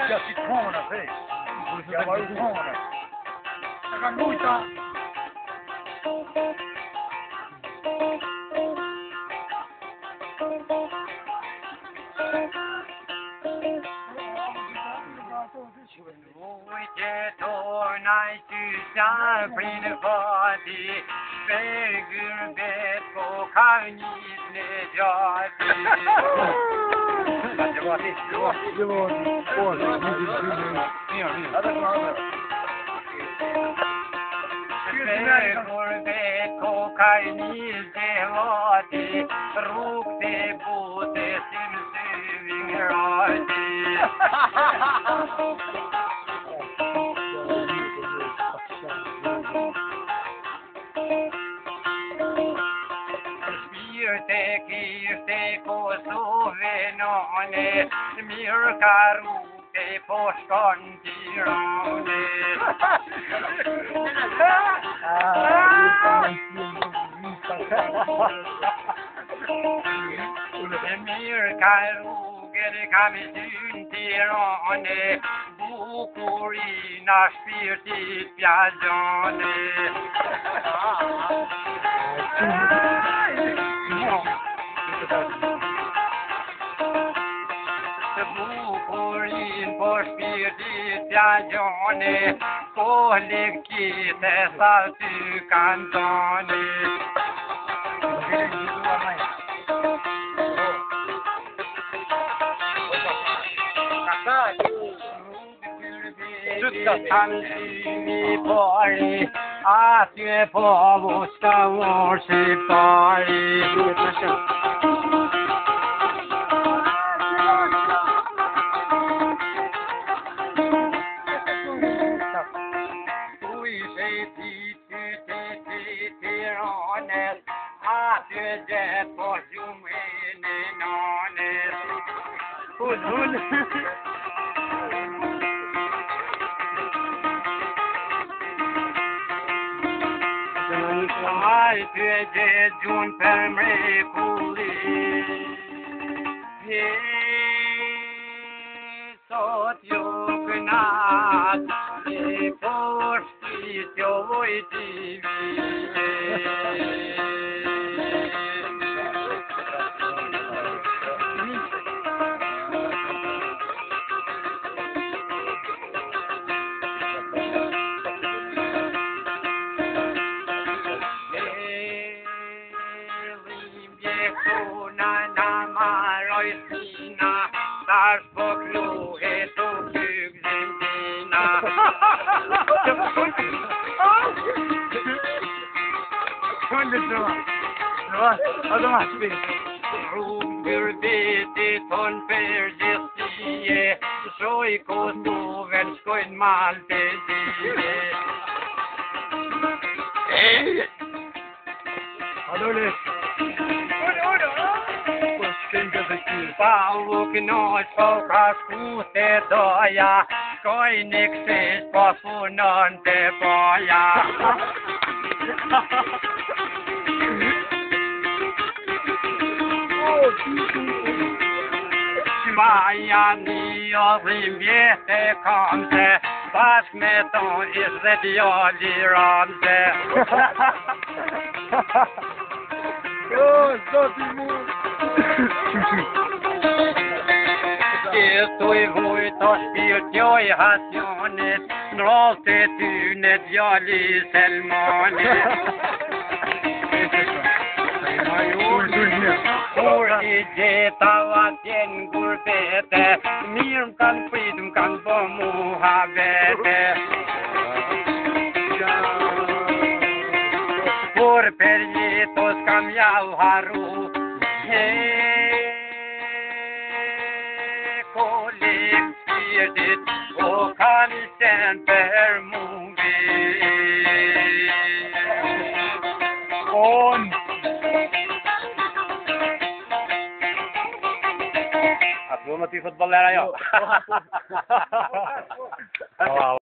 Ja si kona, hej. Ja varit kona. Jag kan mota. Tornai tysar prin vadi, Bergur bet på karnis nedjadi. Det var Bergur bet på karnis nedjadi, Rokte bote sin suvingradi. Spirte kirte Kosovenane, Mirkarote på Skandirane. Mirkaroger kamisuntirane, Bukurina spirtit piagiane. Bukurin på spirtit piagiane, Kolikite saltu cantane. Tanti pari, atje på voska morsipari. Ui se tiranes, atje jet på jumene nanes. Hul. Ai de jun per me puli, sot yugnat, posti voi Där på klohet och bygden dina. Roger bete ton per gestie, Soi kostoven skoin malte die. Adole. Pau knoś po skute doja, Skojnik syć po funonte boja. Maja ni rimjete kamse, Bask med ton israeliali ramse. Estoy vuelto spirtio i hasionet, Nralte tunet jali selmanet. Ori jeta vatjen gurbete, Mirm kan fridum kan bomu habete. Por perjetos kam jau haru, Kollektivet och kanten per movie. Att du har något fotbollslära, ja.